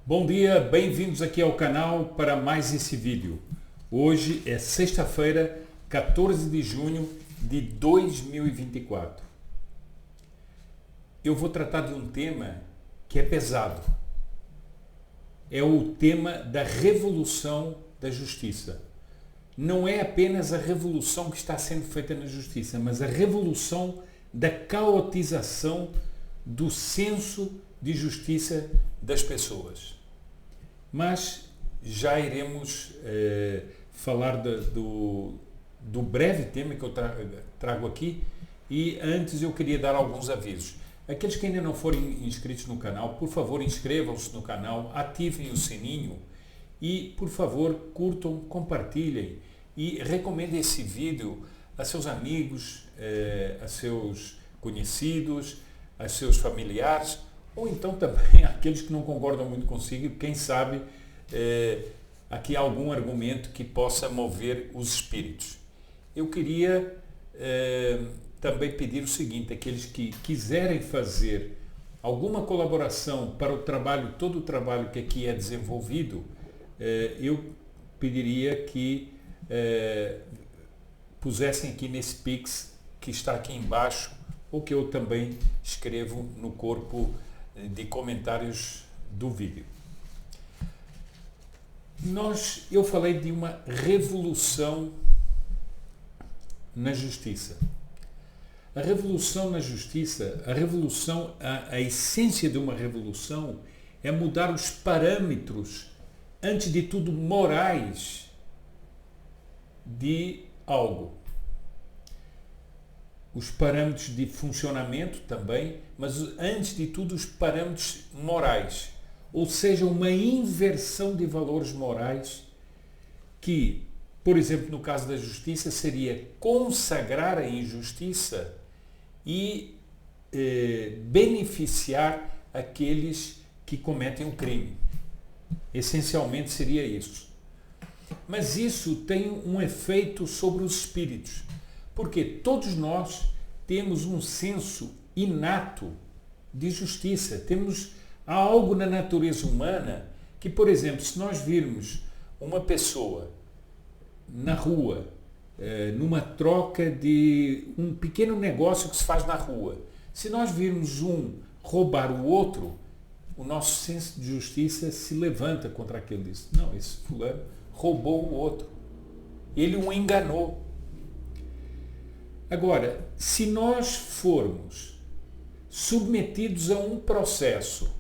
Bom dia, bem-vindos aqui ao canal para mais esse vídeo. Hoje é sexta-feira, 14 de junho de 2024. Eu vou tratar de um tema que é pesado. É o tema da revolução da justiça. Não é apenas a revolução que está sendo feita na justiça, mas a revolução da caotização do senso de justiça das pessoas. Mas já iremos falar do breve tema que eu trago aqui, e antes eu queria dar alguns avisos. Aqueles que ainda não forem inscritos no canal, por favor inscrevam-se no canal, ativem o sininho e, por favor, curtam, compartilhem e recomendem esse vídeo a seus amigos, a seus conhecidos, a seus familiares, ou então também aqueles que não concordam muito consigo, quem sabe aqui há algum argumento que possa mover os espíritos. Eu queria também pedir o seguinte: aqueles que quiserem fazer alguma colaboração para o trabalho, todo o trabalho que aqui é desenvolvido, eu pediria que pusessem aqui nesse Pix que está aqui embaixo, ou que eu também escrevo no corpo de comentários do vídeo. Eu falei de uma revolução na justiça. A revolução na justiça, a essência de uma revolução é mudar os parâmetros, antes de tudo morais, de algo. Os parâmetros de funcionamento também, mas antes de tudo os parâmetros morais, ou seja, uma inversão de valores morais que, por exemplo, no caso da justiça, seria consagrar a injustiça e beneficiar aqueles que cometem o crime. Essencialmente seria isso. Mas isso tem um efeito sobre os espíritos, porque todos nós temos um senso inato de justiça. Temos algo na natureza humana que, por exemplo, se nós virmos uma pessoa na rua, numa troca de um pequeno negócio que se faz na rua, se nós virmos um roubar o outro, o nosso senso de justiça se levanta contra aquele. Diz: não, esse fulano roubou o outro, ele o enganou. Agora, se nós formos submetidos a um processo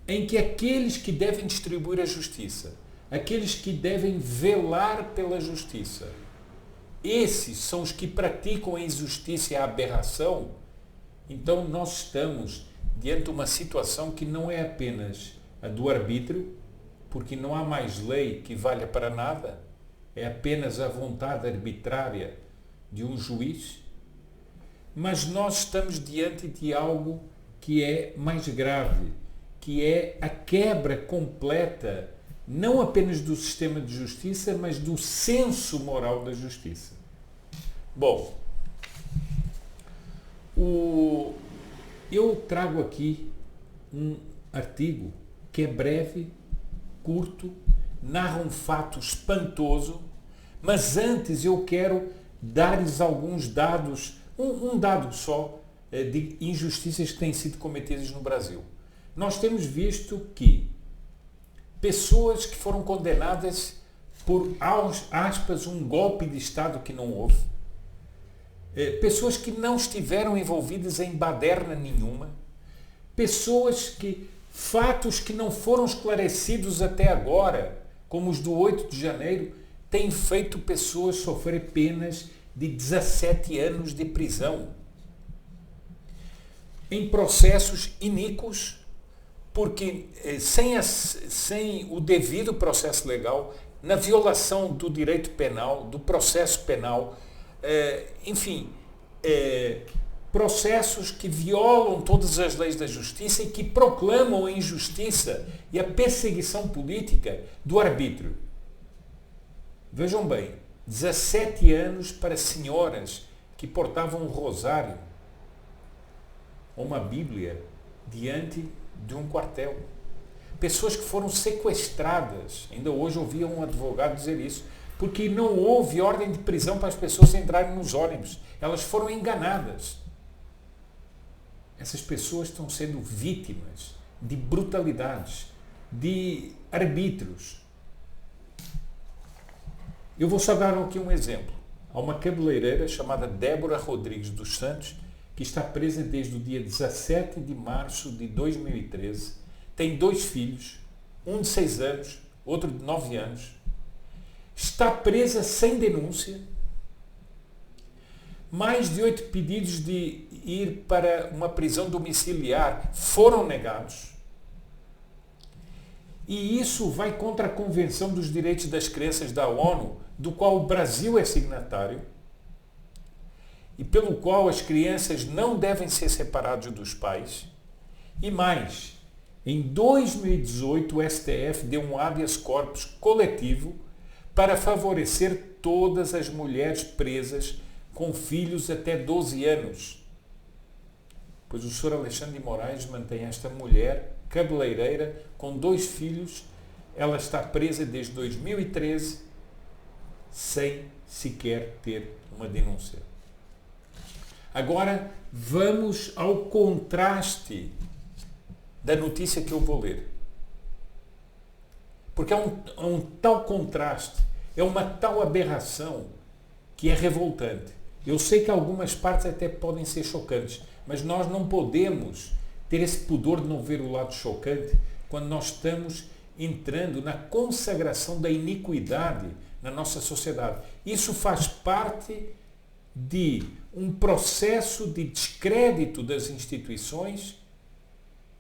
em que aqueles que devem distribuir a justiça, aqueles que devem velar pela justiça, esses são os que praticam a injustiça e a aberração, então nós estamos diante de uma situação que não é apenas a do arbítrio, porque não há mais lei que valha para nada, é apenas a vontade arbitrária de um juiz, mas nós estamos diante de algo que é mais grave, que é a quebra completa, não apenas do sistema de justiça, mas do senso moral da justiça. Bom, eu trago aqui um artigo que é breve, curto, narra um fato espantoso, mas antes eu quero dar-lhes alguns dados, um dado só, de injustiças que têm sido cometidas no Brasil. Nós temos visto que pessoas que foram condenadas por, aspas, um golpe de Estado que não houve, pessoas que não estiveram envolvidas em baderna nenhuma, fatos que não foram esclarecidos até agora, como os do 8 de janeiro, têm feito pessoas sofrer penas de 17 anos de prisão, em processos iníquos, porque sem o devido processo legal, na violação do direito penal, do processo penal, enfim, processos que violam todas as leis da justiça e que proclamam a injustiça e a perseguição política do arbítrio. Vejam bem, 17 anos para senhoras que portavam um rosário ou uma Bíblia diante de um quartel. pessoas que foram sequestradas. Ainda hoje ouvi um advogado dizer isso, porque não houve ordem de prisão para as pessoas entrarem nos ônibus. Elas foram enganadas. Essas pessoas estão sendo vítimas de brutalidades, de arbítrios. Eu vou só dar aqui um exemplo. Há uma cabeleireira chamada Débora Rodrigues dos Santos, que está presa desde o dia 17 de março de 2013. Tem 2 filhos, um de 6 anos, outro de 9 anos. Está presa sem denúncia. Mais de 8 pedidos de ir para uma prisão domiciliar foram negados. E isso vai contra a Convenção dos Direitos das Crianças da ONU, do qual o Brasil é signatário, e pelo qual as crianças não devem ser separadas dos pais. E mais, em 2018 o STF deu um habeas corpus coletivo para favorecer todas as mulheres presas com filhos até 12 anos. Pois o Sr. Alexandre de Moraes mantém esta mulher cabeleireira com 2 filhos. Ela está presa desde 2013 sem sequer ter uma denúncia. Agora vamos ao contraste da notícia que eu vou ler. Porque é um tal contraste, é uma tal aberração que é revoltante. Eu sei que algumas partes até podem ser chocantes, mas nós não podemos ter esse pudor de não ver o lado chocante quando nós estamos entrando na consagração da iniquidade na nossa sociedade. Isso faz parte de um processo de descrédito das instituições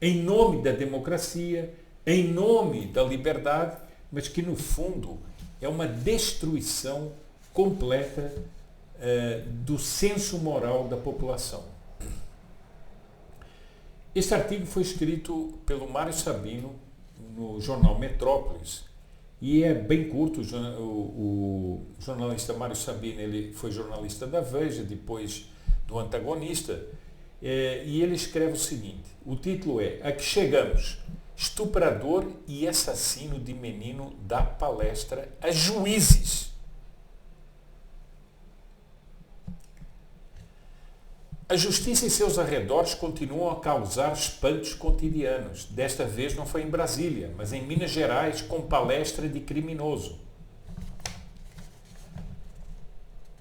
em nome da democracia, em nome da liberdade, mas que no fundo é uma destruição completa do senso moral da população. Este artigo foi escrito pelo Mário Sabino no jornal Metrópolis e é bem curto. O jornalista Mário Sabino, ele foi jornalista da Veja, depois do Antagonista, e ele escreve o seguinte: o título é "A que chegamos? Estuprador e assassino de menino dá palestra a juízes". A justiça e seus arredores continuam a causar espantos cotidianos. Desta vez não foi em Brasília, mas em Minas Gerais, com palestra de criminoso.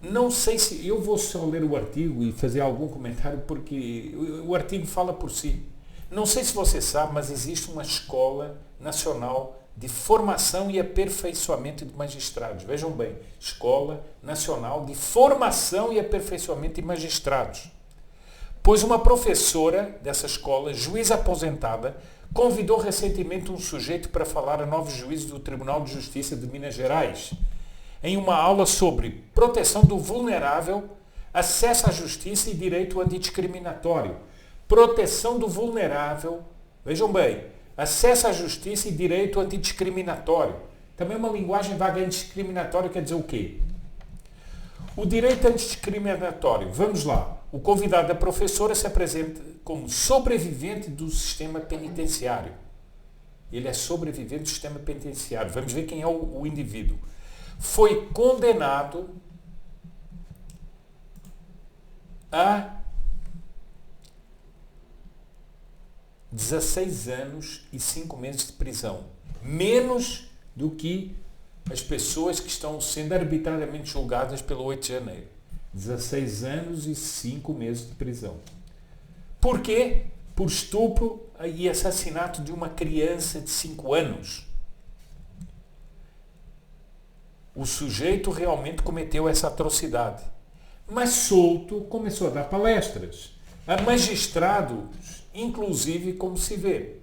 Não sei se... Eu vou só ler o artigo e fazer algum comentário, porque o artigo fala por si. Não sei se você sabe, mas existe uma Escola Nacional de Formação e Aperfeiçoamento de Magistrados. Vejam bem, Escola Nacional de Formação e Aperfeiçoamento de Magistrados. Pois uma professora dessa escola, juíza aposentada, convidou recentemente um sujeito para falar a novos juízes do Tribunal de Justiça de Minas Gerais, em uma aula sobre proteção do vulnerável, acesso à justiça e direito antidiscriminatório. Proteção do vulnerável, vejam bem, acesso à justiça e direito antidiscriminatório. Também uma linguagem vaga. Antidiscriminatório quer dizer o quê? O direito antidiscriminatório, vamos lá. O convidado da professora se apresenta como sobrevivente do sistema penitenciário. Ele é sobrevivente do sistema penitenciário. Vamos ver quem é o indivíduo. Foi condenado a 16 anos e 5 meses de prisão. Menos do que as pessoas que estão sendo arbitrariamente julgadas pelo 8 de janeiro. 16 anos e 5 meses de prisão. Por quê? Por estupro e assassinato de uma criança de 5 anos. O sujeito realmente cometeu essa atrocidade. Mas solto, começou a dar palestras a magistrados, inclusive, como se vê.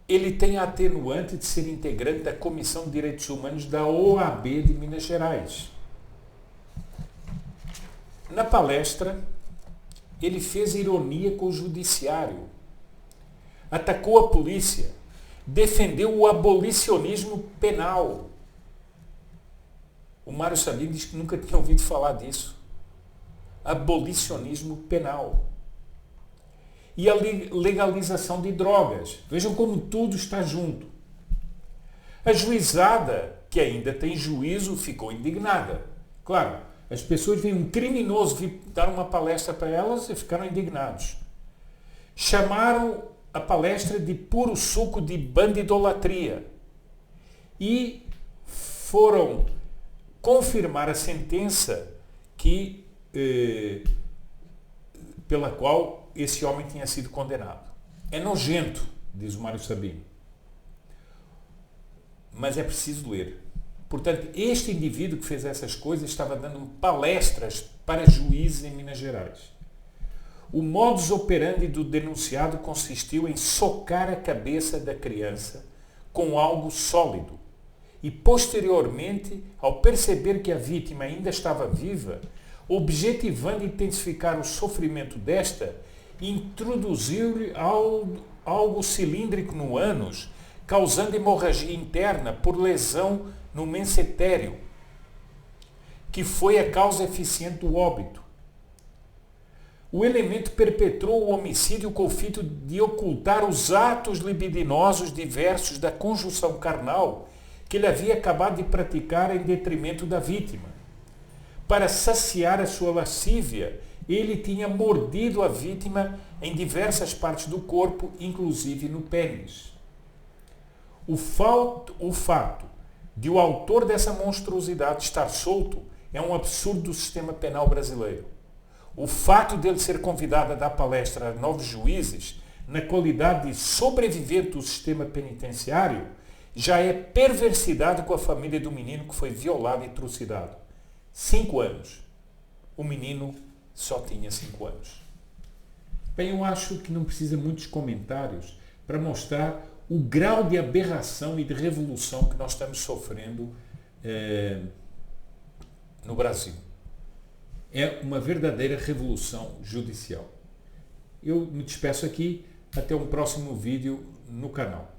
Ele tem a atenuante de ser integrante da Comissão de Direitos Humanos da OAB de Minas Gerais. Na palestra, ele fez ironia com o judiciário, atacou a polícia, defendeu o abolicionismo penal. O Mário Sabino diz que nunca tinha ouvido falar disso. Abolicionismo penal. e a legalização de drogas. Vejam como tudo está junto. A juizada, que ainda tem juízo, ficou indignada. Claro, as pessoas veem um criminoso vir dar uma palestra para elas e ficaram indignados. Chamaram a palestra de puro suco de bandidolatria e foram confirmar a sentença pela qual esse homem tinha sido condenado. É nojento, diz o Mário Sabino. Mas é preciso ler. Portanto, este indivíduo que fez essas coisas estava dando palestras para juízes em Minas Gerais. O modus operandi do denunciado consistiu em socar a cabeça da criança com algo sólido e, posteriormente, ao perceber que a vítima ainda estava viva, objetivando intensificar o sofrimento desta, introduziu-lhe algo cilíndrico no ânus, causando hemorragia interna por lesão no mensetério, que foi a causa eficiente do óbito. O elemento perpetrou o homicídio com o fito de ocultar os atos libidinosos diversos da conjunção carnal que ele havia acabado de praticar em detrimento da vítima. Para saciar a sua lascívia, ele tinha mordido a vítima em diversas partes do corpo, inclusive no pênis. O fato de o autor dessa monstruosidade estar solto é um absurdo do sistema penal brasileiro. O fato dele ser convidado a dar palestra a novos juízes, na qualidade de sobrevivente do sistema penitenciário, já é perversidade com a família do menino que foi violado e trucidado. 5 anos. O menino só tinha 5 anos. Bem, eu acho que não precisa muitos comentários para mostrar o grau de aberração e de revolução que nós estamos sofrendo no Brasil. É uma verdadeira revolução judicial. Eu me despeço aqui, até um próximo vídeo no canal.